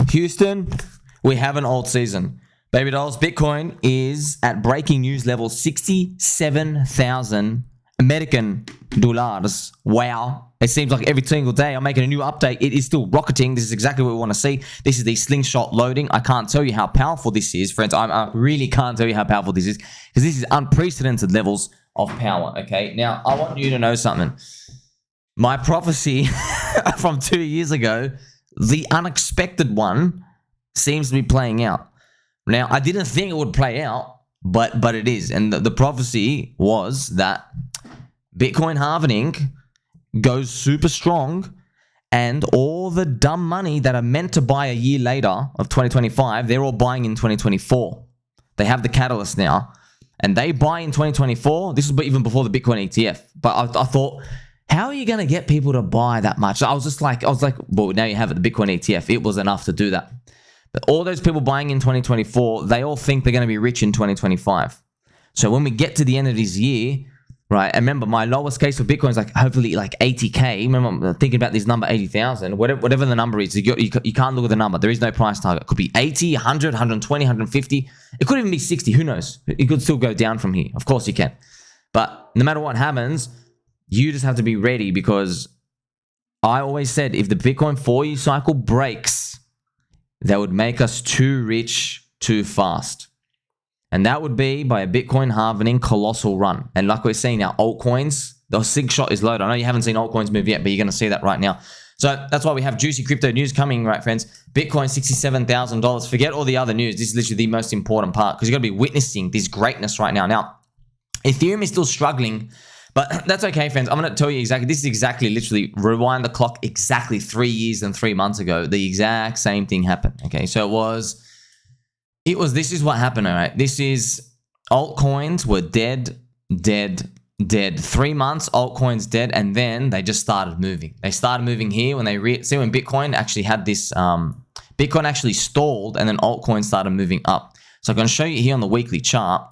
Houston, we have an alt season. Baby dolls, Bitcoin is at breaking news level 67,000 American dollars. Wow. It seems like every single day I'm making a new update. It is still rocketing. This is exactly what we want to see. This is the slingshot loading. I can't tell you how powerful this is, friends. I really can't tell you how powerful this is because this is unprecedented levels of power, okay? Now, I want you to know something. My prophecy from 2 years ago, the unexpected one, seems to be playing out. Now, I didn't think it would play out, but it is. And the prophecy was that Bitcoin halvening goes super strong, and all the dumb money that are meant to buy a year later of 2025, they're all buying in 2024. They have the catalyst now, and they buy in 2024. This was even before the Bitcoin ETF. But I thought, how are you going to get people to buy that much? I was like, well, now you have it, the Bitcoin ETF. It was enough to do that. But all those people buying in 2024, they all think they're going to be rich in 2025. So when we get to the end of this year, right, and remember, my lowest case for Bitcoin is like hopefully like 80K. Remember, I'm thinking about this number, 80,000. Whatever the number is, you can't look at the number. There is no price target. It could be 80, 100, 120, 150. It could even be 60. Who knows? It could still go down from here. Of course you can. But no matter what happens, you just have to be ready, because I always said if the Bitcoin 4-year cycle breaks, that would make us too rich too fast. And that would be by a Bitcoin halvening colossal run. And like we're seeing now, altcoins, the slingshot is loaded. I know you haven't seen altcoins move yet, but you're going to see that right now. So that's why we have juicy crypto news coming, right, friends? Bitcoin, $67,000. Forget all the other news. This is literally the most important part, because you're going to be witnessing this greatness right now. Now, Ethereum is still struggling, but that's okay, friends. I'm going to tell you exactly. This is exactly, literally, rewind the clock exactly 3 years and 3 months ago. The exact same thing happened, okay? So this is what happened, all right? This is, altcoins were dead. 3 months, altcoins dead, and then they just started moving. They started moving here when when Bitcoin actually had this, Bitcoin actually stalled, and then altcoins started moving up. So I'm going to show you here on the weekly chart.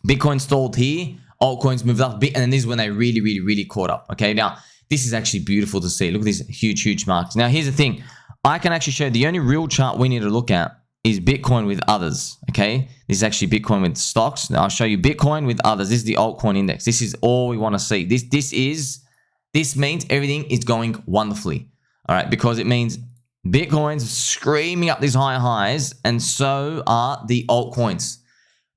Bitcoin stalled here, altcoins moved up a bit, and then this is when they really caught up, okay? Now, this is actually beautiful to see. Look at these huge marks. Now, here's the thing. I can actually show you the only real chart we need to look at is Bitcoin with others, okay? This is actually Bitcoin with stocks. Now, I'll show you Bitcoin with others. This is the altcoin index. This is all we want to see. This means everything is going wonderfully, all right? Because it means Bitcoin's screaming up these higher highs, and so are the altcoins.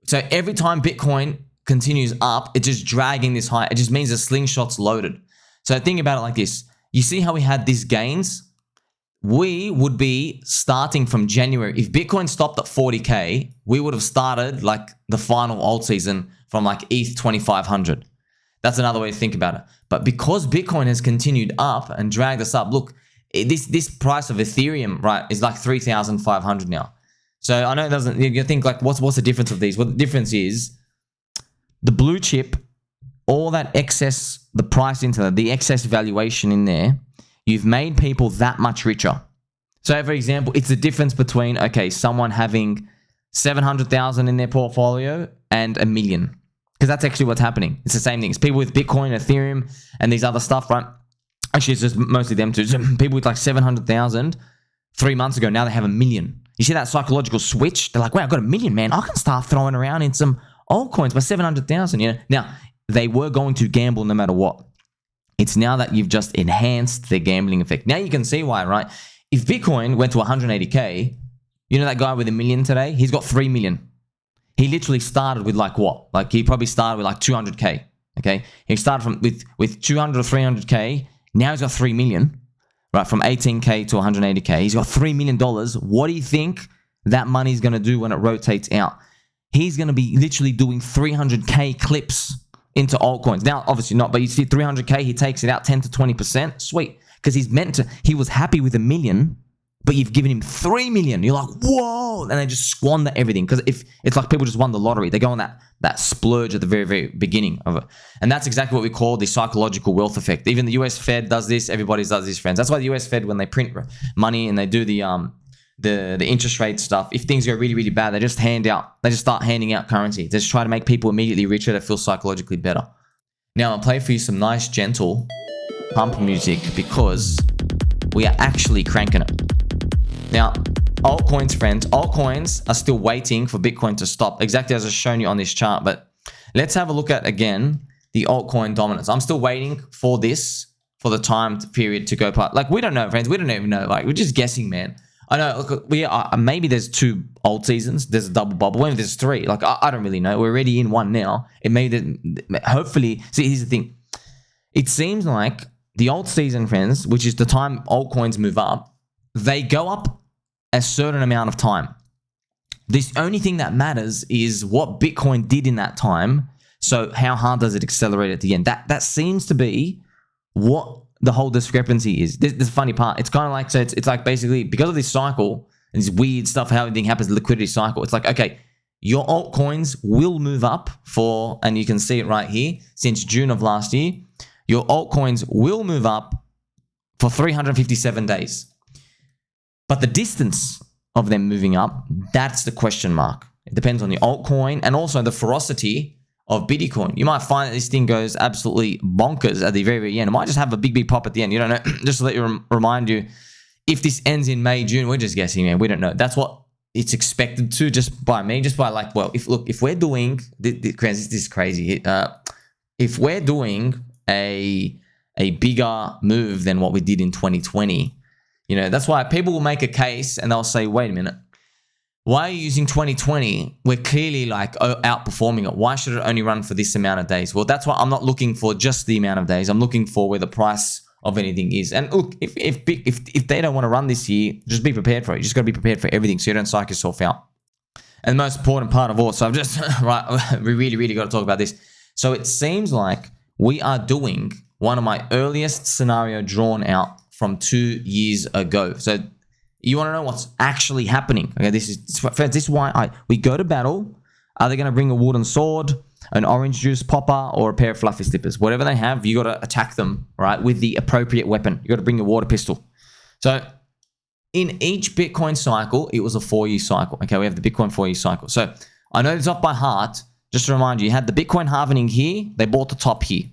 So every time Bitcoin continues up, it's just dragging this high. It just means the slingshot's loaded. So think about it like this. You see how we had these gains? We would be starting from January. If Bitcoin stopped at 40K, we would have started like the final alt season from like ETH 2,500. That's another way to think about it. But because Bitcoin has continued up and dragged us up, look, this price of Ethereum, right, is like 3,500 now. So I know it doesn't, you think like, what's the difference of these? Well, the difference is the blue chip, all that excess, the price into that, the excess valuation in there, you've made people that much richer. So for example, it's the difference between, okay, someone having 700,000 in their portfolio and $1 million. Because that's actually what's happening. It's the same thing. It's people with Bitcoin, Ethereum, and these other stuff, right? Actually, it's just mostly them too. So people with like 700,000 3 months ago, now they have $1 million. You see that psychological switch? They're like, wow, I've got $1 million, man. I can start throwing around in some altcoins by 700,000, you know? Now, they were going to gamble no matter what. It's now that you've just enhanced the gambling effect. Now you can see why, right? If Bitcoin went to 180K, you know that guy with $1 million today? He's got 3 million. He literally started with like what? Like he probably started with like 200K, okay? He started with 200 or 300K. Now he's got 3 million, right? From 18K to 180K. He's got $3 million. What do you think that money's going to do when it rotates out? He's going to be literally doing 300K clips into altcoins. Now, obviously not, but you see 300K, he takes it out 10 to 20%. Sweet. Because he was happy with $1 million, but you've given him 3 million. You're like, whoa. And they just squander everything. Because if it's like people just won the lottery, they go on that splurge at the very beginning of it. And that's exactly what we call the psychological wealth effect. Even the US Fed does this. Everybody does this, friends. That's why the US Fed, when they print money and they do the interest rate stuff, if things go really bad, they just start handing out currency. They just try to make people immediately richer to feel psychologically better. Now, I'll play for you some nice, gentle pump music because we are actually cranking it. Now, altcoins, friends. Altcoins are still waiting for Bitcoin to stop, exactly as I've shown you on this chart. But let's have a look at, again, the altcoin dominance. I'm still waiting for this, for the time period to go past. Like, we don't know, friends. We don't even know. Like, we're just guessing, man. I know, look, we are, maybe there's 2 alt seasons. There's a double bubble. Maybe there's 3. Like, I don't really know. We're already in one now. It may, hopefully, see, here's the thing. It seems like the alt season, friends, which is the time altcoins move up, they go up a certain amount of time. The only thing that matters is what Bitcoin did in that time. So how hard does it accelerate at the end? That seems to be what the whole discrepancy is. This is the funny part. It's kind of like, so it's like basically because of this cycle and this weird stuff, how everything happens, liquidity cycle. It's like, okay, your altcoins will move up for, and you can see it right here, since June of last year, your altcoins will move up for 357 days. But the distance of them moving up, that's the question mark. It depends on the altcoin and also the ferocity of Bitcoin. You might find that this thing goes absolutely bonkers at the very, very end. It might just have a big pop at the end. You don't know. Just to let you remind you, if this ends in May, June, we're just guessing, man. We don't know. That's what it's expected to, just by me, just by like, well, if we're doing this is crazy. If we're doing a bigger move than what we did in 2020, you know, that's why people will make a case and they'll say, wait a minute. Why are you using 2020? We're clearly like outperforming it. Why should it only run for this amount of days? Well, that's why I'm not looking for just the amount of days. I'm looking for where the price of anything is. And look, if they don't want to run this year, just be prepared for it. You just got to be prepared for everything so you don't psych yourself out. And the most important part of all, so I've just, right, we really got to talk about this. So it seems like we are doing one of my earliest scenario drawn out from 2 years ago. So you want to know what's actually happening. Okay, this is why we go to battle. Are they going to bring a wooden sword, an orange juice popper, or a pair of fluffy slippers? Whatever they have, you got to attack them, right, with the appropriate weapon. You got to bring your water pistol. So in each Bitcoin cycle, it was a 4-year cycle. Okay, we have the Bitcoin 4-year cycle. So I know this off by heart. Just to remind you, you had the Bitcoin halvening here. They bought the top here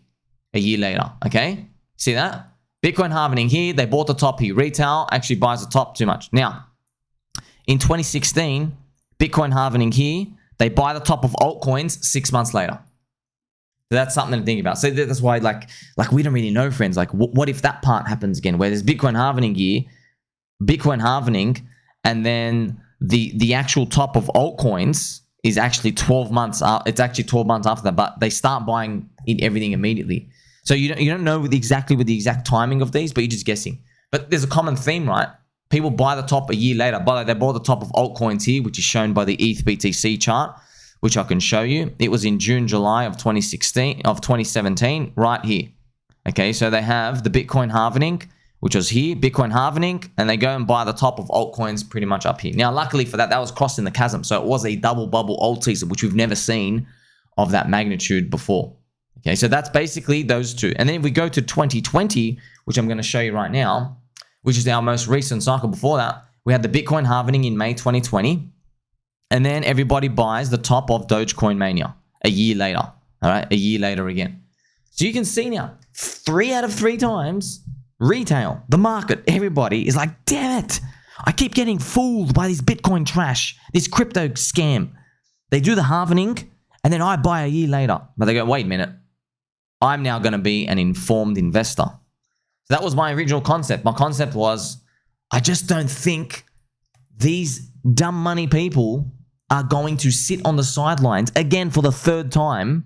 a year later. Okay, see that? Bitcoin halvening here, they bought the top here. Retail actually buys the top too much. Now, in 2016, Bitcoin halvening here, they buy the top of altcoins 6 months later. So that's something to think about. So that's why, like we don't really know, friends. Like, what if that part happens again, where there's Bitcoin halvening here, Bitcoin halvening, and then the actual top of altcoins is actually 12 months. It's actually 12 months after that, but they start buying in everything immediately. So you don't know with the exact timing of these, but you're just guessing. But there's a common theme, right? People buy the top a year later. By the way, they bought the top of altcoins here, which is shown by the ETH BTC chart, which I can show you. It was in June, July of 2017, right here. Okay, so they have the Bitcoin halvening, which was here, Bitcoin halvening, and they go and buy the top of altcoins pretty much up here. Now, luckily for that, that was crossing the chasm. So it was a double bubble alt season, which we've never seen of that magnitude before. Okay, so that's basically those two. And then if we go to 2020, which I'm going to show you right now, which is our most recent cycle before that, we had the Bitcoin halvening in May 2020. And then everybody buys the top of Dogecoin Mania a year later. All right, a year later again. So you can see now, 3 out of 3 times, retail, the market, everybody is like, damn it, I keep getting fooled by this Bitcoin trash, this crypto scam. They do the halvening, and then I buy a year later. But they go, wait a minute, I'm now going to be an informed investor. So that was my original concept. My concept was, I just don't think these dumb money people are going to sit on the sidelines again for the 3rd time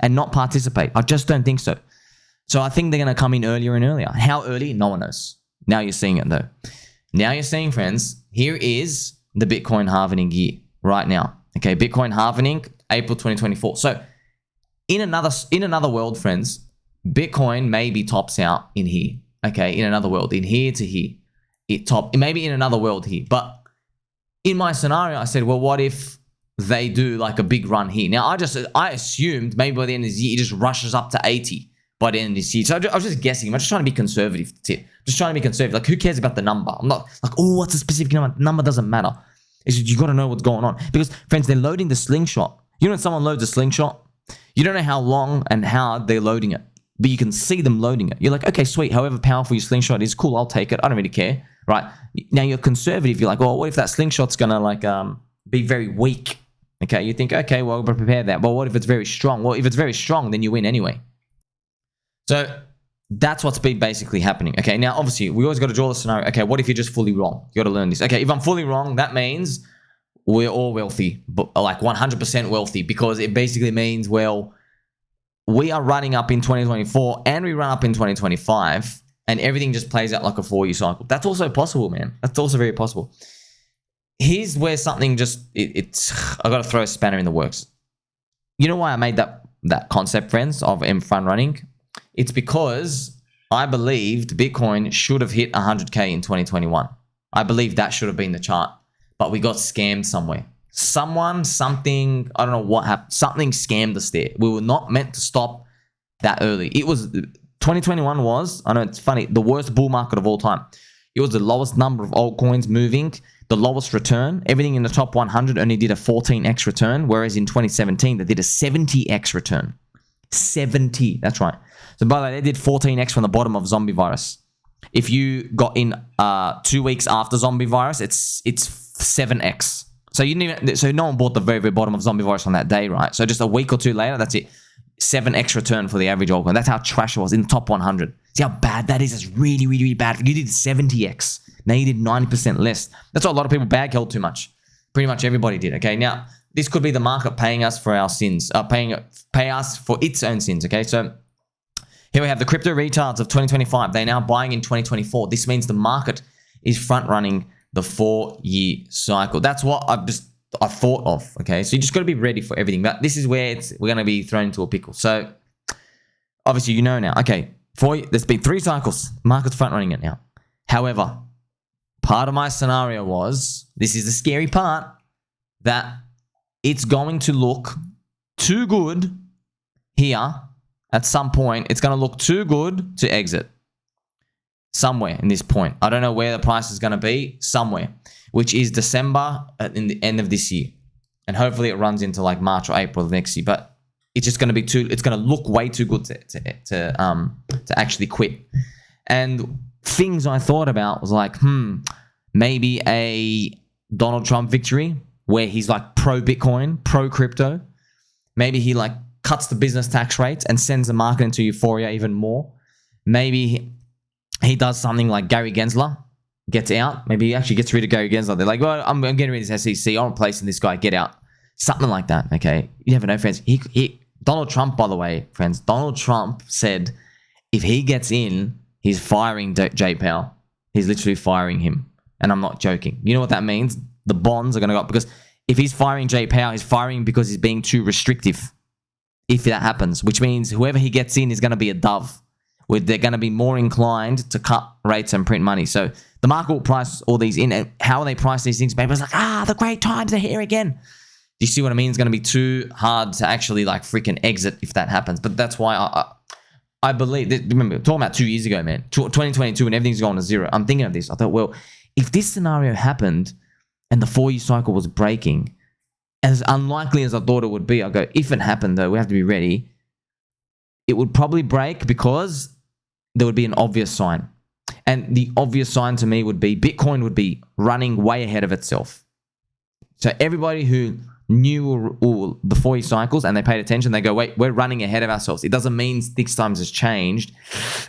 and not participate. I just don't think so. So I think they're going to come in earlier and earlier. How early? No one knows. Now you're seeing it though. Now you're seeing, friends, here is the Bitcoin halvening year right now. Okay, Bitcoin halvening, April 2024. So in another world, friends, Bitcoin maybe tops out in here. Okay, in another world, in here to here. It maybe in another world here. But in my scenario, I said, well, what if they do like a big run here? Now, I assumed maybe by the end of this year, it just rushes up to 80 by the end of this year. So I was just guessing. I'm just trying to be conservative. That's it. Just trying to be conservative. Like, who cares about the number? I'm not like, oh, what's a specific number? Number doesn't matter. It's just, you got to know what's going on. Because, friends, they're loading the slingshot. You know when someone loads a slingshot? You don't know how long and how they're loading it. but you can see them loading it. You're like, okay, sweet. However powerful your slingshot is, cool, I'll take it. I don't really care, right? Now you're conservative. You're like, oh, what if that slingshot's gonna like be very weak? Okay, you think, okay, well, we'll prepare that. But what if it's very strong? Well, if it's very strong, then you win anyway. So that's what's been basically happening. Okay, now obviously we always got to draw the scenario. Okay, what if you're just fully wrong? You got to learn this. Okay, if I'm fully wrong, that means we're all wealthy, but like 100% wealthy, because it basically means, well, we are running up in 2024 and we run up in 2025 and everything just plays out like a 4-year cycle. That's also possible, man. That's also very possible. Here's where something just, I got to throw a spanner in the works. You know why I made that concept, friends, of M front running? It's because I believed Bitcoin should have hit 100K in 2021. I believe that should have been the chart, but we got scammed somewhere. Something, I don't know what happened. Something scammed us there. We were not meant to stop that early. 2021 was, I know it's funny, the worst bull market of all time. It was the lowest number of altcoins moving, the lowest return. Everything in the top 100 only did a 14x return, whereas in 2017, they did a 70x return. 70, that's right. So by the way, they did 14x from the bottom of zombie virus. If you got in 2 weeks after zombie virus, it's 7x. So you didn't even, so no one bought the very, very bottom of zombie virus on that day, right? So just a week or two later, that's it. 7x return for the average altcoin. That's how trash it was in the top 100. See how bad that is? It's really, really, really bad. You did 70x. Now you did 90% less. That's why a lot of people bag held too much. Pretty much everybody did. Okay, now this could be the market paying us for our sins, pay us for its own sins. Okay, so here we have the crypto retards of 2025. They're now buying in 2024. This means the market is front running the 4-year cycle. That's what I thought of. Okay, so you just got to be ready for everything. But this is where we're going to be thrown into a pickle. So obviously you know now. Okay, there's been 3 cycles. Market's front running it now. However, part of my scenario was, this is the scary part, that it's going to look too good here at some point. It's going to look too good to exit somewhere in this point. I don't know where the price is going to be, somewhere, which is December in the end of this year. And hopefully it runs into like March or April of next year. But it's just going to be it's going to look way too good to actually quit. And things I thought about was like, maybe a Donald Trump victory where he's like pro Bitcoin, pro crypto. Maybe he like cuts the business tax rates and sends the market into euphoria even more. Maybe he does something like Gary Gensler gets out. Maybe he actually gets rid of Gary Gensler. They're like, well, I'm getting rid of this SEC. I'm replacing this guy. Get out. Something like that. Okay. You never know, friends. Donald Trump, by the way, friends, Donald Trump said if he gets in, he's firing Jay Powell. He's literally firing him. And I'm not joking. You know what that means? The bonds are going to go up, because if he's firing Jay Powell, he's firing because he's being too restrictive. If that happens, which means whoever he gets in is going to be a dove, where they're going to be more inclined to cut rates and print money. So the market will price all these in. And how they price these things? People are like, the great times are here again. Do you see what I mean? It's going to be too hard to actually like freaking exit if that happens. But that's why I believe that, remember, talking about 2 years ago, man, 2022, and everything's going to zero. I'm thinking of this. I thought, well, if this scenario happened and the 4-year cycle was breaking, as unlikely as I thought it would be, I go, if it happened though, we have to be ready. It would probably break because there would be an obvious sign. And the obvious sign to me would be Bitcoin would be running way ahead of itself. So everybody who knew all the 4-year cycles and they paid attention, they go, wait, we're running ahead of ourselves. It doesn't mean 6 times has changed.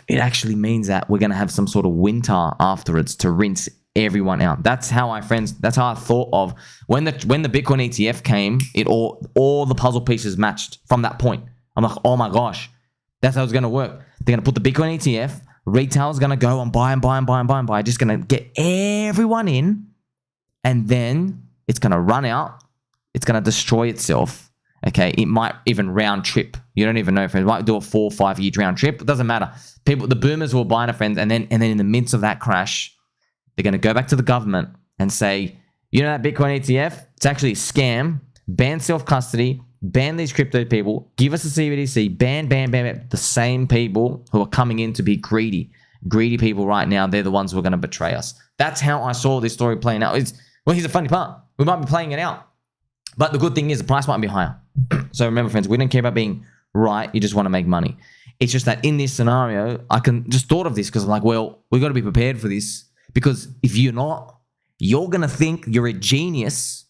It actually means that we're going to have some sort of winter afterwards to rinse everyone out. That's how I thought of when the Bitcoin ETF came. It all the puzzle pieces matched from that point. I'm like, oh my gosh, that's how it's going to work. They're going to put the Bitcoin ETF. Retail's going to go and buy and buy and buy and buy and buy. Just going to get everyone in, and then it's going to run out. It's going to destroy itself. Okay, it might even round trip. You don't even know, friends. It might do a 4 or 5 year round trip. It doesn't matter. The boomers will buy it, friends, and then in the midst of that crash, they're going to go back to the government and say, you know that Bitcoin ETF? It's actually a scam. Ban self-custody. Ban these crypto people. Give us a CBDC. Ban. The same people who are coming in to be greedy. Greedy people right now, they're the ones who are going to betray us. That's how I saw this story playing out. Well, here's the funny part. We might be playing it out. But the good thing is the price might be higher. So remember, friends, we don't care about being right. You just want to make money. It's just that in this scenario, I can just thought of this because I'm like, well, we got to be prepared for this, because if you're not, you're going to think you're a genius,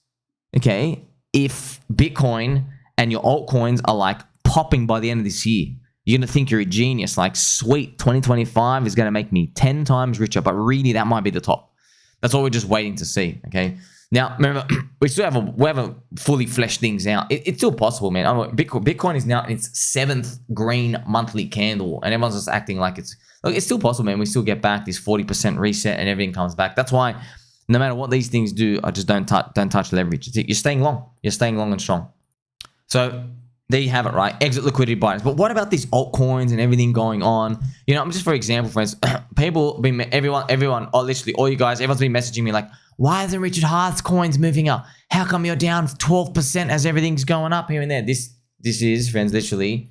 okay, if Bitcoin and your altcoins are like popping by the end of this year. You're going to think you're a genius, like, sweet, 2025 is going to make me 10 times richer, but really that might be the top. That's what we're just waiting to see, okay? Now, remember, we haven't fully fleshed things out. It's still possible, man. Bitcoin is now in its 7th green monthly candle, and everyone's just acting like it's still possible, man. We still get back this 40% reset and everything comes back. That's why no matter what these things do, I just don't touch leverage. You're staying long. You're staying long and strong. So there you have it, right? Exit liquidity buyers. But what about these altcoins and everything going on? You know, I'm just, for example, friends, everyone, literally all you guys, everyone's been messaging me like, why isn't Richard Hearth's coins moving up? How come you're down 12% as everything's going up here and there? This is, friends, literally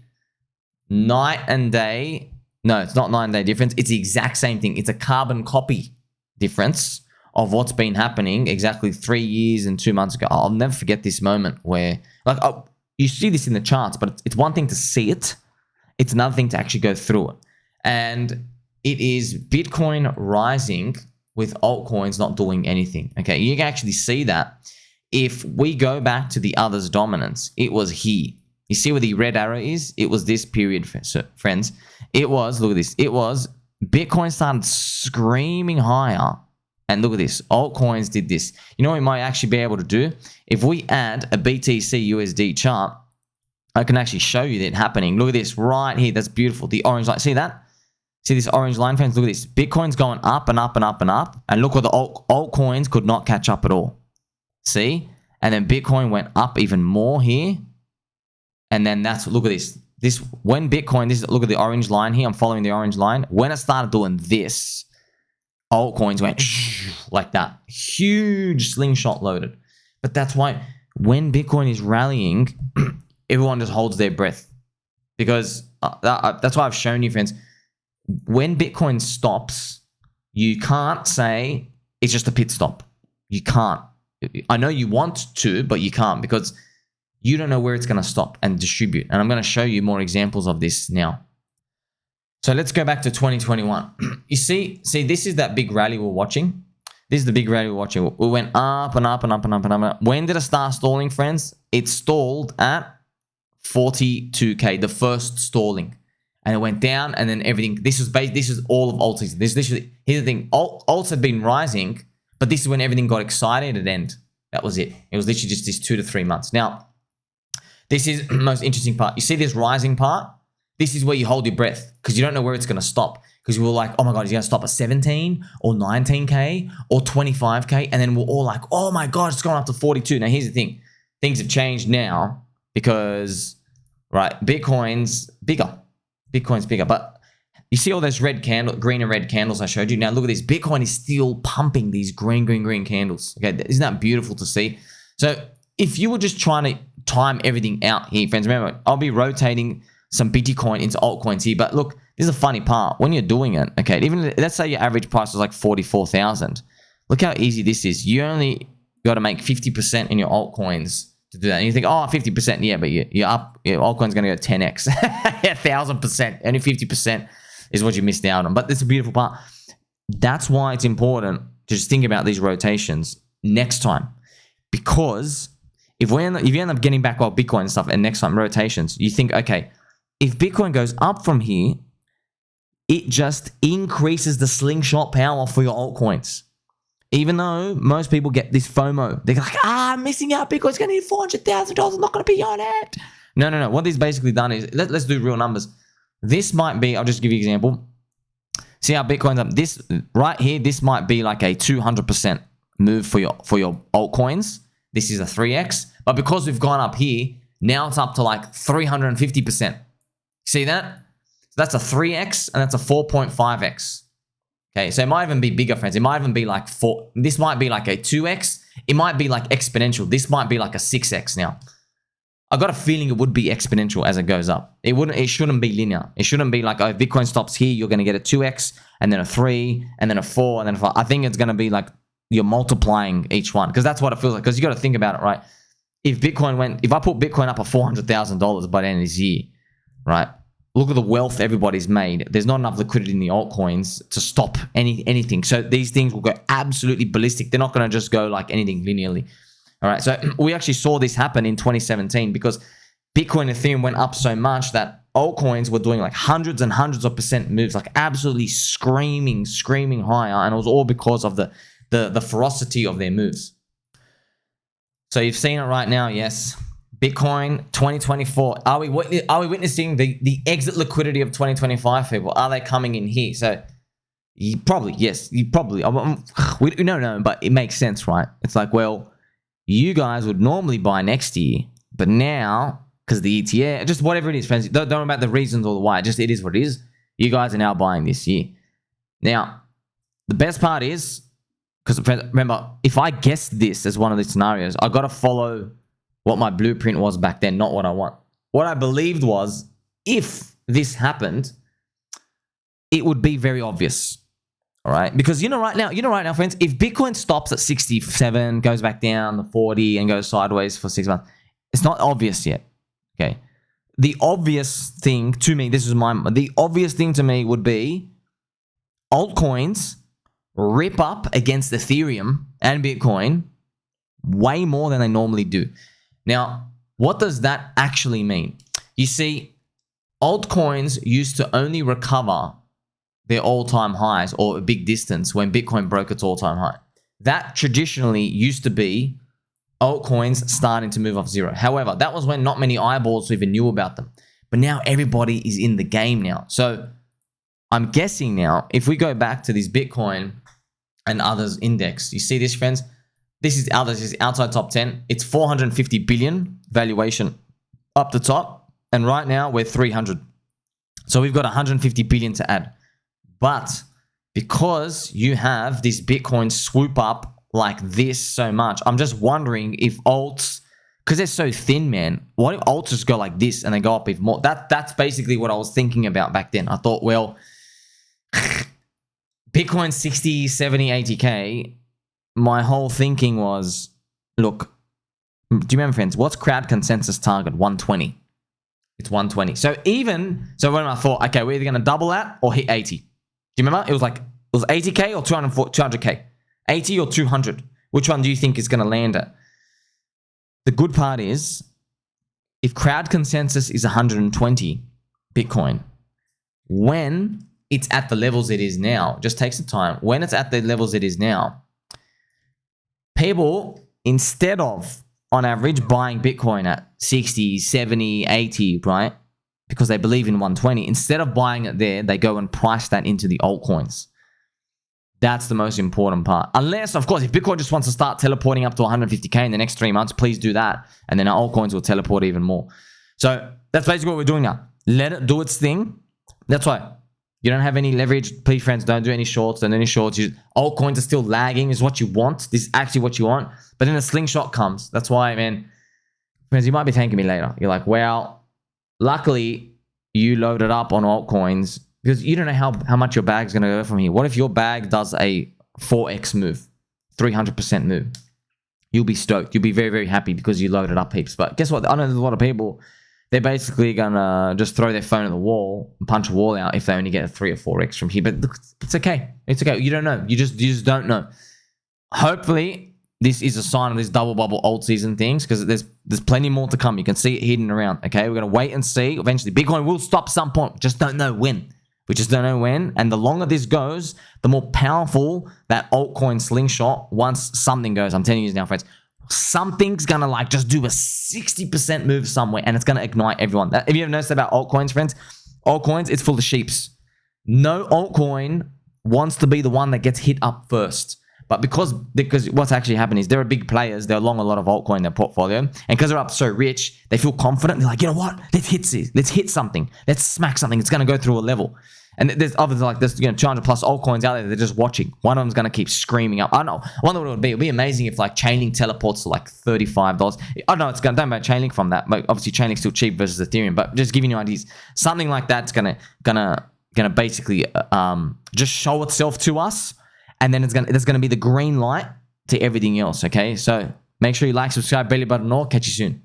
night and day. No, it's not night and day difference. It's the exact same thing. It's a carbon copy difference of what's been happening exactly 3 years and 2 months ago. I'll never forget this moment where, like, you see this in the charts, but it's one thing to see it. It's another thing to actually go through it. And it is Bitcoin rising with altcoins not doing anything. Okay, you can actually see that. If we go back to the others' dominance, it was here. You see where the red arrow is? It was this period, friends. It was, look at this. It was, Bitcoin started screaming higher. And look at this. Altcoins did this. You know what we might actually be able to do? If we add a BTC USD chart, I can actually show you that happening. Look at this right here. That's beautiful. The orange line. See that? See this orange line, friends? Look at this. Bitcoin's going up and up and up and up. And look what the altcoins could not catch up at all. See? And then Bitcoin went up even more here. And then that's, look at this. When Bitcoin, look at the orange line here. I'm following the orange line. When it started doing this, altcoins went like that. Huge slingshot loaded. But that's why when Bitcoin is rallying, everyone just holds their breath. Because that's why I've shown you, friends. When Bitcoin stops, you can't say it's just a pit stop. You can't. I know you want to, but you can't, because you don't know where it's going to stop and distribute. And I'm going to show you more examples of this now. So let's go back to 2021. You see, this is that big rally we're watching. This is the big rally we're watching. We went up and up and up and up and up. When did it start stalling, friends? It stalled at 42K, the first stalling. And it went down, and then everything. This is all of Altseason. Here's the thing. Alts had been rising, but this is when everything got excited at end. That was it. It was literally just this 2 to 3 months. Now, this is the most interesting part. You see this rising part? This is where you hold your breath, because you don't know where it's going to stop. Because we were like, oh my God, is it going to stop at 17 or 19K or 25K? And then we're all like, oh my God, it's going up to 42. Now, here's the thing. Things have changed now because, right, Bitcoin's bigger. But you see all those green and red candles I showed you? Now, look at this. Bitcoin is still pumping these green candles. Okay, isn't that beautiful to see? So if you were just trying to time everything out here, friends, remember, I'll be rotating some Bitcoin into altcoins here. But look, this is a funny part. When you're doing it, okay, even let's say your average price was like 44,000. Look how easy this is. You only got to make 50% in your altcoins to do that. And you think, oh, 50%, yeah, but you're up, your altcoin's going to go 10x, 1,000%. Only 50% is what you missed out on. But it's a beautiful part. That's why it's important to just think about these rotations next time. Because if you end up getting back all Bitcoin and stuff, and next time rotations, you think, okay, if Bitcoin goes up from here, it just increases the slingshot power for your altcoins. Even though most people get this FOMO. They're like, I'm missing out. Bitcoin's going to hit $400,000. I'm not going to be on it. No. What this basically done is, let's do real numbers. This might be, I'll just give you an example. See how Bitcoin's up. This right here, this might be like a 200% move for your altcoins. This is a 3x. But because we've gone up here, now it's up to like 350%. See that? So that's a 3x and that's a 4.5x. Okay, so it might even be bigger, friends. It might even be like 4. This might be like a 2x. It might be like exponential. This might be like a 6x now. I got a feeling it would be exponential as it goes up. It shouldn't be linear. It shouldn't be like, oh, if Bitcoin stops here, you're going to get a 2x and then a 3 and then a 4 and then a 5. I think it's going to be like you're multiplying each one, because that's what it feels like. Because you got to think about it, right? If I put Bitcoin up at $400,000 by the end of this year, right? look at the wealth everybody's made. There's not enough liquidity in the altcoins to stop anything. So these things will go absolutely ballistic. They're not going to just go like anything linearly. All right. So we actually saw this happen in 2017 because Bitcoin and Ethereum went up so much that altcoins were doing like hundreds and hundreds of percent moves, like absolutely screaming higher. And it was all because of the ferocity of their moves. So you've seen it right now. Yes. Bitcoin 2024. Are we witnessing the exit liquidity of 2025, people? Are they coming in here? So yes, we don't know, but it makes sense, right? It's like, well, you guys would normally buy next year, but now, because the ETF, just whatever it is, friends, don't know about the reasons or the why, just it is what it is. You guys are now buying this year. Now, the best part is, because remember, if I guess this as one of the scenarios, I got to follow what my blueprint was back then, not what I want. What I believed was, if this happened, it would be very obvious. All right? Because right now, friends, if Bitcoin stops at 67, goes back down to 40 and goes sideways for 6 months, it's not obvious yet. Okay. The obvious thing to me, the obvious thing to me would be altcoins rip up against Ethereum and Bitcoin way more than they normally do. Now, what does that actually mean? You see, altcoins used to only recover their all-time highs or a big distance when Bitcoin broke its all-time high. That traditionally used to be altcoins starting to move off zero. However, that was when not many eyeballs even knew about them. But now everybody is in the game now. So I'm guessing now, if we go back to this Bitcoin and others index, you see this, friends? This is outside top 10. It's 450 billion valuation up the top. And right now we're 300. So we've got 150 billion to add. But because you have this Bitcoin swoop up like this so much, I'm just wondering if alts, because they're so thin, man, what if alts just go like this and they go up even more? That's basically what I was thinking about back then. I thought, well, Bitcoin 60, 70, 80K, my whole thinking was, look, do you remember, friends, what's crowd consensus target? 120. It's 120. So when I thought, okay, we're either going to double that or hit 80. Do you remember? It was 80K or 200K. 80 or 200. Which one do you think is going to land at? The good part is, if crowd consensus is 120 Bitcoin, when it's at the levels it is now, just take some time. When it's at the levels it is now, people, instead of, on average, buying Bitcoin at 60, 70, 80, right? Because they believe in 120. Instead of buying it there, they go and price that into the altcoins. That's the most important part. Unless, of course, if Bitcoin just wants to start teleporting up to 150K in the next 3 months, please do that. And then our altcoins will teleport even more. So that's basically what we're doing now. Let it do its thing. That's why. You don't have any leverage. Please, friends, don't do any shorts. Don't do any shorts. Altcoins are still lagging is what you want. This is actually what you want. But then a slingshot comes. That's why, man. Friends, you might be thanking me later. You're like, well, luckily you loaded up on altcoins because you don't know how much your bag's going to go from here. What if your bag does a 4x move, 300% move? You'll be stoked. You'll be very, very happy because you loaded up heaps. But guess what? I know there's a lot of people, they're basically going to just throw their phone at the wall and punch a wall out if they only get a 3 or 4x from here. But it's okay. It's okay. You don't know. You just don't know. Hopefully, this is a sign of this double bubble alt season things because there's plenty more to come. You can see it hidden around. Okay, we're going to wait and see. Eventually, Bitcoin will stop some point. Just don't know when. We just don't know when. And the longer this goes, the more powerful that altcoin slingshot once something goes. I'm telling you now, friends. Something's going to just do a 60% move somewhere and it's going to ignite everyone. If you ever noticed about altcoins, friends, altcoins, it's full of sheeps. No altcoin wants to be the one that gets hit up first. But because what's actually happened is there are big players, they're long a lot of altcoin in their portfolio. And because they're up so rich, they feel confident. They're like, you know what? Let's hit this. Let's hit something. Let's smack something. It's going to go through a level. And there's others like this, 200 plus altcoins out there. They're just watching. One of them's going to keep screaming up. I don't know. I wonder what it would be. It would be amazing if Chainlink teleports to $35. I know it's going to, don't buy Chainlink from that. But obviously Chainlink's still cheap versus Ethereum. But just giving you ideas. Something like that's going to basically just show itself to us. And then there's going to be the green light to everything else. Okay. So make sure you like, subscribe, belly button, or catch you soon.